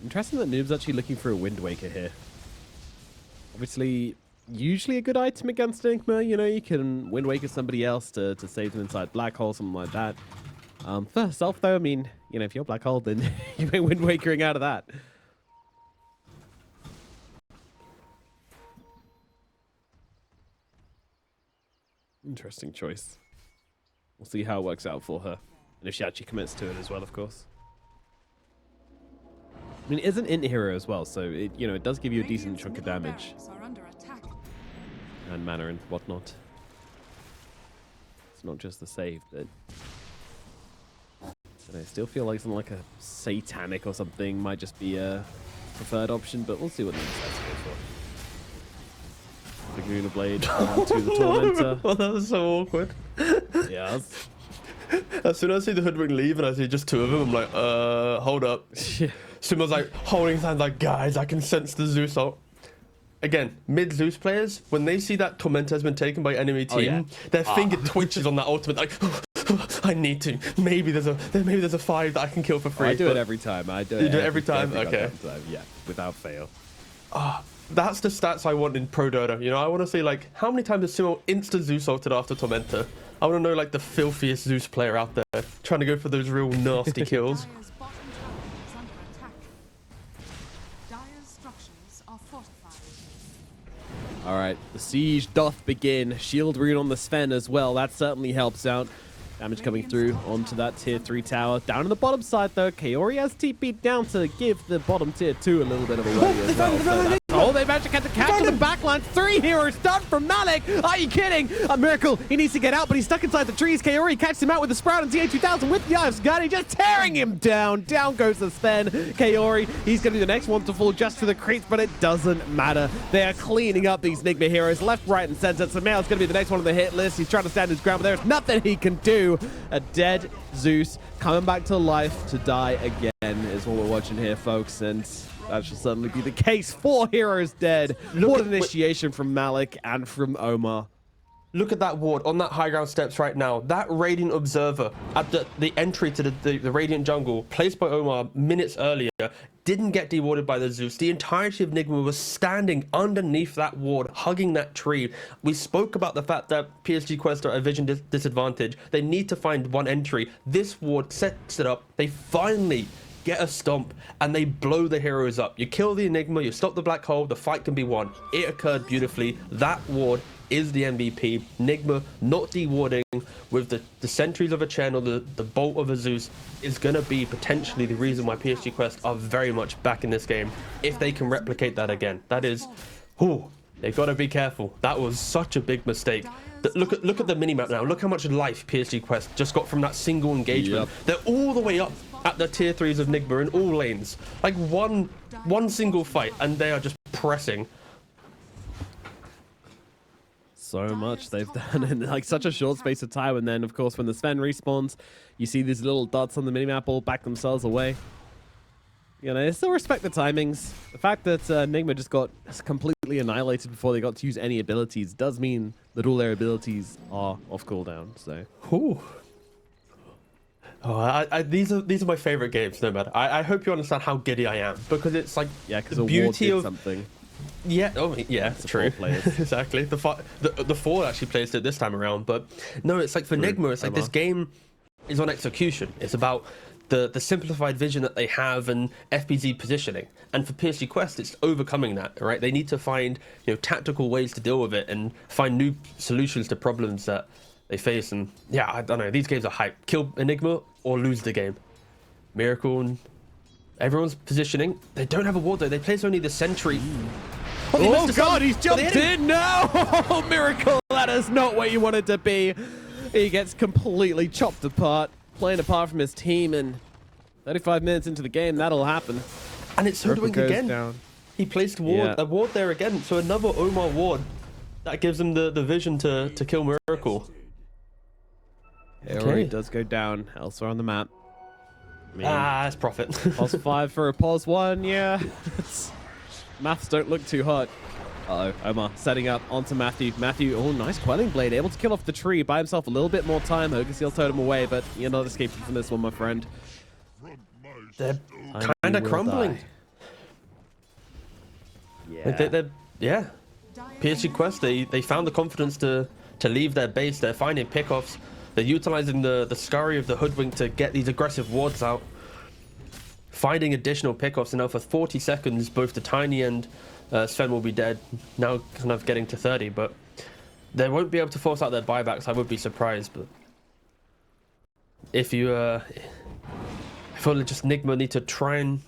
Interesting that Noob's actually looking for a Wind Waker here. Obviously, usually a good item against Nigma. You know, you can Wind Waker somebody else to save them inside Black Hole, something like that. For herself though, I mean, you know, if you're Black Hole, then you ain't Wind Wakering out of that. Interesting choice. We'll see how it works out for her. And if she actually commits to it as well, of course. I mean, it is an int hero as well, so it, you know, it does give you a decent chunk of damage and mana and whatnot. It's not just the save, but I still feel like something like a satanic or something might just be a preferred option, but we'll see what Nigma goes for. The Guna Blade onto the Tormentor. Well, that was so awkward. Yeah. As soon as I see the Hoodwink leave and I see just two of them, I'm like, hold up. Sumo's like holding his hand like, guys, I can sense the Zeus ult. Again, mid-Zeus players, when they see that Tormentor has been taken by enemy team, their finger twitches on that ultimate, like, I need to. Maybe there's a 5 that I can kill for free. I do it every time. I do it. You do it every time? Okay. Time. Yeah, without fail. That's the stats I want in Pro Dota. You know, I want to see, like, how many times has Sumo insta-Zeus ulted after Tormentor? I want to know, like, the filthiest Zeus player out there trying to go for those real nasty kills. All right, the siege doth begin. Shield rune on the Sven as well. That certainly helps out. Damage coming through onto that tier 3 tower. Down on the bottom side, though, Kaori has TP'd down to give the bottom tier 2 a little bit of a worry as well. Oh, they've actually got the catch on the backline. 3 heroes done from Malik. Are you kidding? A miracle. He needs to get out, but he's stuck inside the trees. Kaori catches him out with the Sprout and TA2000 with the Eye of Skirmishes, just tearing him down. Down goes the Sven. Kaori, he's going to be the next one to fall just for the creeps, but it doesn't matter. They are cleaning up these Nigma heroes left, right, and center. Samael's going to be the next one on the hit list. He's trying to stand his ground, but there's nothing he can do. A dead Zeus coming back to life to die again is what we're watching here, folks, and that shall certainly be the case. 4 heroes dead. What an initiation from Malik and from Omar. Look at that ward on that high ground steps right now. That Radiant Observer at the entry to the Radiant Jungle, placed by Omar minutes earlier, didn't get dewarded by the Zeus. The entirety of Nigma was standing underneath that ward, hugging that tree. We spoke about the fact that PSG Quest are at a vision disadvantage. They need to find one entry. This ward sets it up. They finally get a stomp and they blow the heroes up. You kill the Enigma, you stop the black hole, the fight can be won. It occurred beautifully. That ward is the MVP. Nigma not dewarding with the sentries of a Chen or the bolt of a Zeus is going to be potentially the reason why PSG Quest are very much back in this game. If they can replicate that again, that is, they've got to be careful. That was such a big mistake. Look at the minimap now. Look how much life PSG Quest just got from that single engagement. Yep. They're all the way up at the tier 3s of Nigma in all lanes. Like one single fight and they are just pressing. So much they've done in like such a short space of time, and then of course when the Sven respawns, you see these little dots on the minimap all back themselves away. You know, they still respect the timings. The fact that Nigma just got completely annihilated before they got to use any abilities does mean that all their abilities are off cooldown. So, these are my favorite games. No matter, I hope you understand how giddy I am, because it's like because the beauty of something. Yeah, it's true. Exactly. The 4 actually plays it this time around, but no, it's like for Nigma, it's like this game is on execution. It's about the simplified vision that they have and FPZ positioning. And for PSG Quest, it's overcoming that, right? They need to find, tactical ways to deal with it and find new solutions to problems that they face. And yeah, I don't know. These games are hype. Kill Enigma or lose the game. Miracle and everyone's positioning. They don't have a ward though. They place only the sentry. Oh God, he's jumped in. No, Miracle. That is not where you wanted to be. He gets completely chopped apart, playing apart from his team, and 35 minutes into the game, that'll happen. And it's Hoodwink again. Down. He placed a ward there again. So another Omar ward that gives him the vision to kill Miracle. It does go down elsewhere on the map. It's profit. Pos 5 for a pos 1, yeah. Maths don't look too hot. Uh-oh, Omar setting up onto Matthew. Matthew, nice Quelling Blade, able to kill off the tree, buy himself a little bit more time. Hogasil towed him away, but you're not escaping from this one, my friend. They're kind of crumbling. Yeah. PSG Quest, they found the confidence to leave their base. They're finding pickoffs. They're utilizing the scurry of the Hoodwink to get these aggressive wards out. Finding additional pickoffs, and now for 40 seconds, both the Tiny and Sven will be dead. Now kind of getting to 30, but they won't be able to force out their buybacks. I would be surprised, but if you I feel like just Nigma need to try and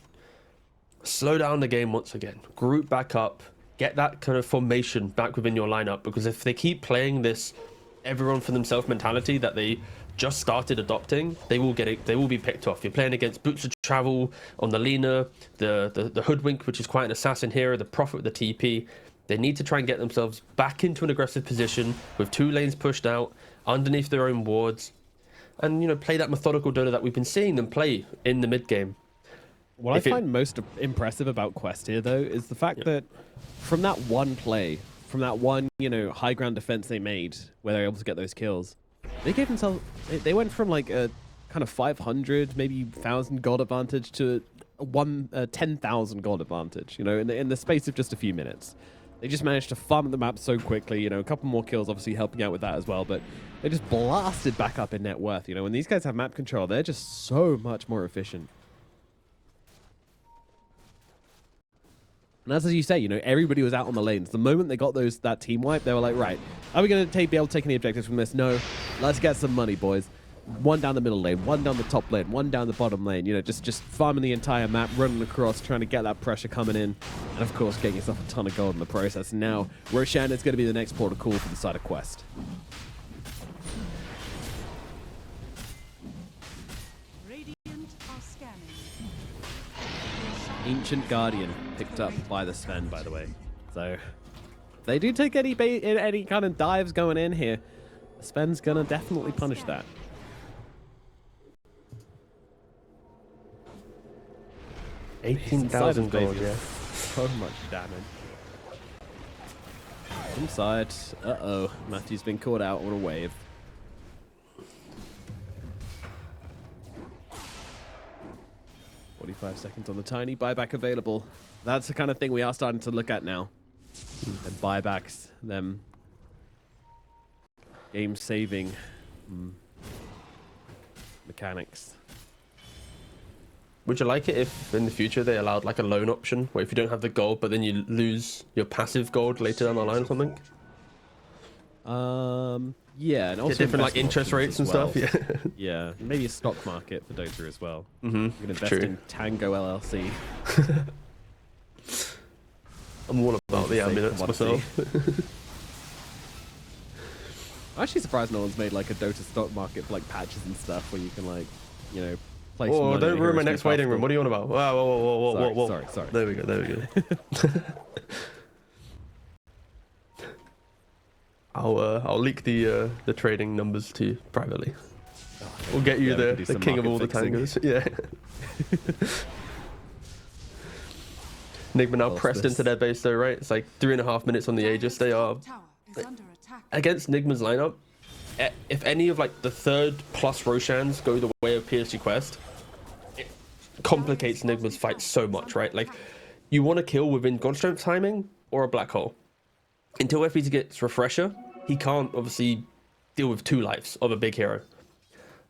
slow down the game once again, group back up, get that kind of formation back within your lineup, because if they keep playing this everyone for themselves mentality that they just started adopting, they will get it, they will be picked off. You're playing against Boots of Travel on the Lina, the Hoodwink, which is quite an assassin hero, the Prophet with the TP. They need to try and get themselves back into an aggressive position with 2 lanes pushed out underneath their own wards, and you know, play that methodical Dota that we've been seeing them play in the mid game. What I find most impressive about Quest here, though, is the fact that from that one play, from that one, you know, high ground defense they made, where they were able to get those kills, they gave themselves, they went from like a kind of 500, maybe 1,000 gold advantage to a 10,000 gold advantage, you know, in the space of just a few minutes. They just managed to farm the map so quickly, you know, a couple more kills obviously helping out with that as well, but they just blasted back up in net worth, you know. When these guys have map control, they're just so much more efficient. And as you say, you know, everybody was out on the lanes. The moment they got that team wipe, they were like, right, are we going to be able to take any objectives from this? No. Let's get some money, boys. One down the middle lane, one down the top lane, one down the bottom lane. You know, just farming the entire map, running across, trying to get that pressure coming in. And, of course, getting yourself a ton of gold in the process. And now, Roshan is going to be the next port of call for the side of Quest. Ancient Guardian picked up by the Sven, by the way. So they do take any kind of dives going in here. Sven's gonna definitely punish that. $18,000 gold, yeah. So much damage. Inside. Uh-oh. Matthew's been caught out on a wave. $45 seconds on the tiny. Buyback available. That's the kind of thing we are starting to look at now. And buybacks, them game-saving mechanics. Would you like it if in the future they allowed like a loan option where if you don't have the gold but then you lose your passive gold later down the line or something? Yeah, and also different like interest rates and stuff. Yeah. Yeah, maybe a stock market for Dota as well. Mm-hmm. You can invest in Tango LLC. I'm all about the minutes myself. I'm actually surprised no one's made like a Dota stock market for like patches and stuff where you can like, you know, place. Oh, don't ruin my next waiting room. What are you on about? Whoa. Sorry. There we go. I'll leak the trading numbers to you privately. We'll get you the king of all the tangos. Yeah. Nigma now pressed into their base though, right? It's like 3.5 minutes on the Aegis. They are against Nigma's lineup. If any of like the 3rd plus Roshans go the way of PSG Quest, it complicates Nigma's fight so much, right? Like you want to kill within God Strength timing or a black hole. Until FBZ gets Refresher, he can't obviously deal with 2 lives of a big hero.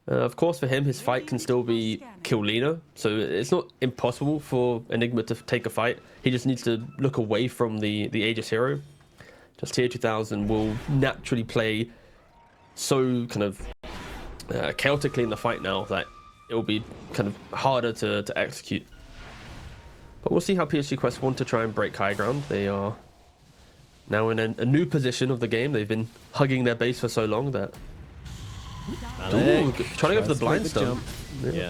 Of course, for him, his fight can still be kill Lina, so it's not impossible for Enigma to take a fight. He just needs to look away from the Aegis hero. Just tier 2000 will naturally play so kind of chaotically in the fight now that it will be kind of harder to execute. But we'll see how PSG Quest want to try and break high ground. They are now in a new position of the game. They've been hugging their base for so long that... Ooh, trying to go for the blind stun. Yeah.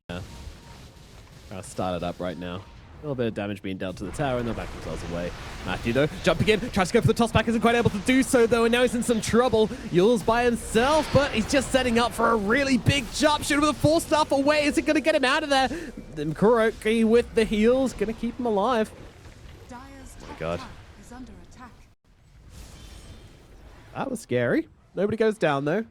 I'll start it up right now. A little bit of damage being dealt to the tower, and they'll back themselves away. Matthew, though, jumping in, tries to go for the toss back, isn't quite able to do so, though, and now he's in some trouble. Yule's by himself, but he's just setting up for a really big jump. Shooter with a 4-staff away. Is it going to get him out of there? Then Kuroki with the heals, going to keep him alive. Oh my god. That was scary. Nobody goes down, though.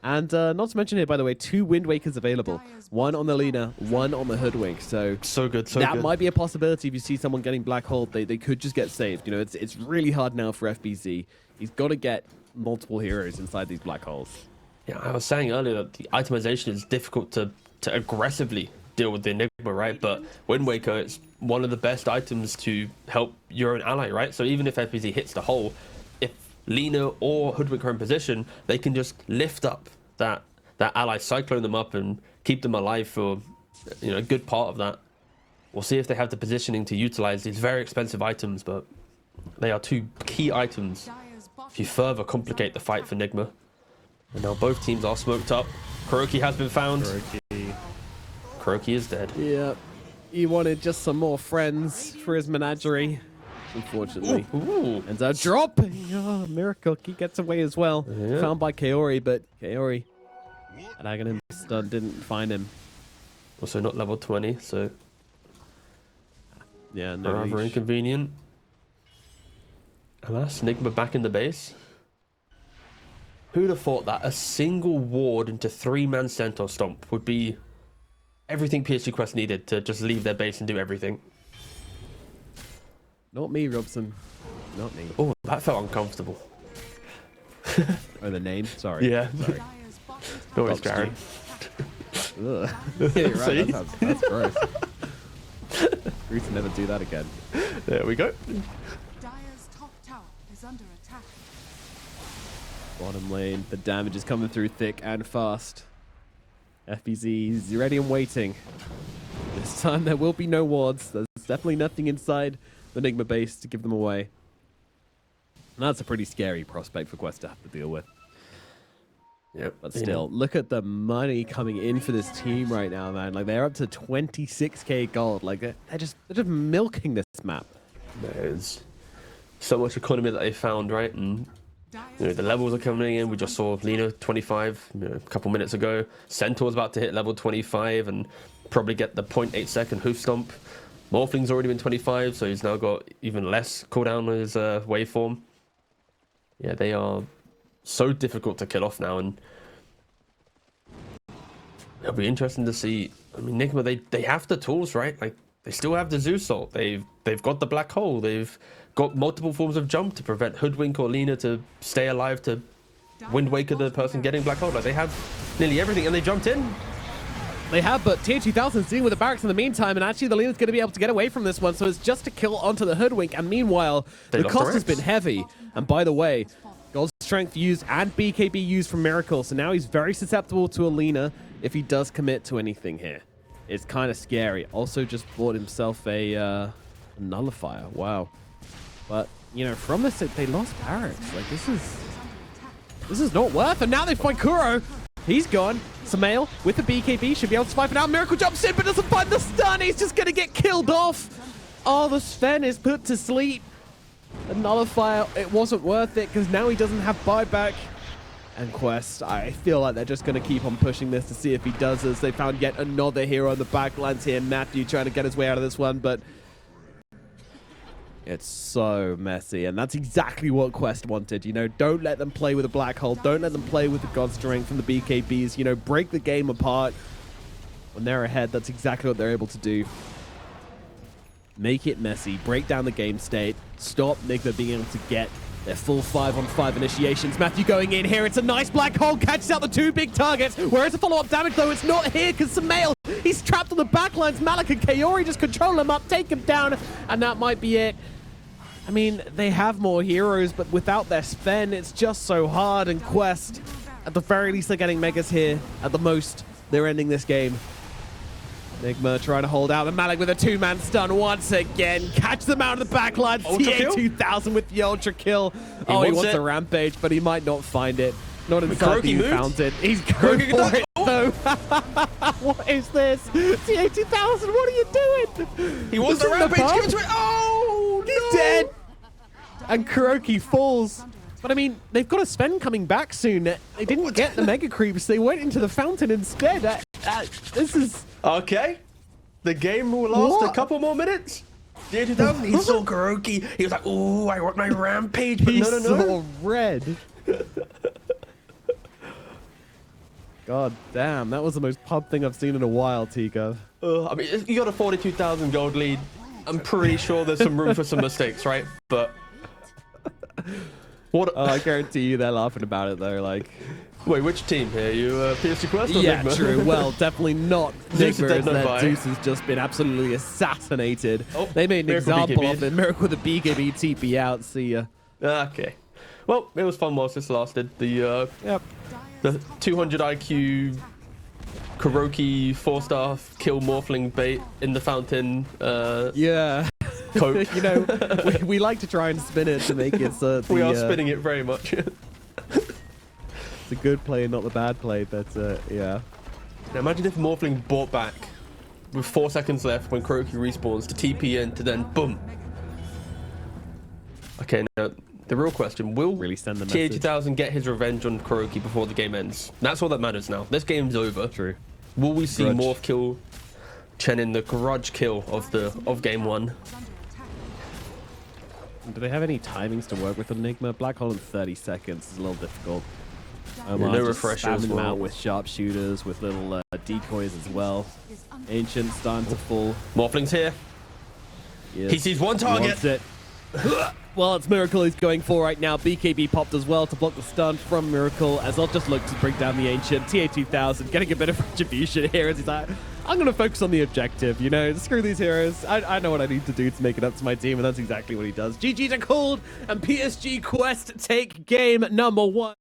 And not to mention here, by the way, 2 Wind Wakers available. One on the Lina, one on the Hoodwink. So good. That might be a possibility if you see someone getting black holed. They could just get saved. You know, it's really hard now for FBZ. He's got to get multiple heroes inside these black holes. Yeah, I was saying earlier that the itemization is difficult to aggressively deal with the Enigma, right? But Wind Waker is one of the best items to help your own ally, right? So even if FBZ hits the hole, if Lina or Hoodwink are in position, they can just lift up that that ally cyclone them up and keep them alive for, you know, a good part of that. We'll see if they have the positioning to utilize these very expensive items, but they are two key items if you further complicate the fight for Nigma. And now both teams are smoked up. KuroKy has been found. KuroKy is dead. Yeah, he wanted just some more friends for his menagerie. Unfortunately, ends up dropping. Oh, Miracle, he gets away as well. Yeah. Found by Kaori, but Kaori at Aghanim stun didn't find him. Also not level 20, so yeah, no rather leash. inconvenient. Alas, Nigma back in the base. Who'd have thought that a single ward into 3-man Centaur Stomp would be everything PSG Quest needed to just leave their base and do everything? Not me, Robson. Not me. Oh, that felt uncomfortable. Oh, the name? Sorry. Yeah. Sorry. No worries, Jared. Ugh. Yeah, you're right. See? That's gross. We can never do that again. There we go. Dire's top tower is under attack. Bottom lane, the damage is coming through thick and fast. FBZ is ready and waiting. This time there will be no wards. There's definitely nothing inside the Nigma base to give them away. And that's a pretty scary prospect for Quest to have to deal with. Yep. But still, look at the money coming in for this team right now, man. Like, they're up to 26k gold. Like, they're just milking this map. There's so much economy that they found, right? And you know, the levels are coming in. We just saw Lina 25 a couple minutes ago. Centaur's about to hit level 25 and probably get the 0.8 second hoof stomp. Morphling's already been 25, so he's now got even less cooldown on his waveform. Yeah, they are so difficult to kill off now, and it'll be interesting to see. I mean, Nigma, they have the tools, right? Like, they still have the Zeus Salt. They've got the Black Hole. They've got multiple forms of jump to prevent Hoodwink or Lina to stay alive, to Wind Waker the person getting Black Hole. Like, they have nearly everything, and they jumped in. They have, but Tier 2000's dealing with the barracks in the meantime, and actually the Lina's going to be able to get away from this one, so it's just to kill onto the Hoodwink, and meanwhile, the cost has been heavy. And by the way, Gold Strength used and BKB used from Miracle, so now he's very susceptible to a Lina if he does commit to anything here. It's kind of scary. Also just bought himself a Nullifier. Wow. But, you know, from this, they lost barracks. Like, this is not worth, and now they find Kuro. He's gone. Samael with the BKB should be able to survive. Now Miracle jumps in but doesn't find the stun. He's just going to get killed off. Oh, the Sven is put to sleep. The Nullifier, it wasn't worth it because now he doesn't have buyback. And Quest, I feel like they're just going to keep on pushing this to see if he does this. They found yet another hero on the backlines here. Matthew trying to get his way out of this one, but it's so messy, and that's exactly what Quest wanted. You know, don't let them play with a Black Hole. Don't let them play with the God Strength from the BKBs. You know, break the game apart. When they're ahead, that's exactly what they're able to do. Make it messy. Break down the game state. Stop Nigma being able to get their full 5-on-5 initiations. Matthew going in here. It's a nice Black Hole. Catches out the two big targets. Whereas the follow-up damage, though, it's not here because Samael, he's trapped on the backlines. Malik and Kaori just control him up, take him down, and that might be it. I mean, they have more heroes, but without their Sven, it's just so hard. And Quest, at the very least, they're getting Megas here. At the most, they're ending this game. Nigma trying to hold out, and Malik with a two-man stun once again. Catch them out of the backline. TA2000 with the ultra kill. Oh, he wants a rampage, but he might not find it. Not inside the fountain. He's going for it, though. What is this? TA2000, what are you doing? He wants the rampage. Give it to it. Oh, he's no. dead. And KuroKy falls. But I mean, they've got a Sven coming back soon. They didn't get the Mega Creeps. They went into the fountain instead. This is... Okay. The game will last a couple more minutes. TA2000, he saw KuroKy. He was like, oh, I want my rampage. But he no. saw red. God damn, that was the most pub thing I've seen in a while, Tika. I mean, you got a 42,000 gold lead. I'm pretty sure there's some room for some mistakes, right? But what? I guarantee you they're laughing about it though. Like, wait, which team here? You PSG Quest or yeah, Nigma? True. Well, definitely not Zeus Nigma, is as dead, their Zeus has just been absolutely assassinated. Oh, they made an Miracle example BKB. of it. Miracle with the BKB TP out. See ya. Okay. Well, it was fun whilst this lasted. The Yep. The 200 IQ Kuroki 4-star kill Morphling bait in the fountain. Yeah. Cope. You know, we like to try and spin it to make it so We are spinning it very much. It's a good play, not the bad play, but yeah. Now imagine if Morphling bought back with 4 seconds left when Kuroki respawns to TP in to then boom. Okay, now the real question, will Really send the Tier message. 2000 get his revenge on Kuroki before the game ends? That's all that matters now. This game's over. True. Will we see Grudge. Morph kill Chen in the grudge kill of game 1? Do they have any timings to work with on Nigma? Black Hole in 30 seconds is a little difficult. no just refresher spamming as them well. out with sharpshooters, with little decoys as well. Ancient starting to fall. Morphling's here. Yes. He sees one He target. wants it. Well, it's Miracle he's going for right now. BKB popped as well to block the stun from Miracle, as I'll just look to bring down the Ancient. TA2000 getting a bit of retribution here as he's like, I'm going to focus on the objective, you know, screw these heroes. I know what I need to do to make it up to my team, and that's exactly what he does. GG's are called, and PSG Quest take game number 1.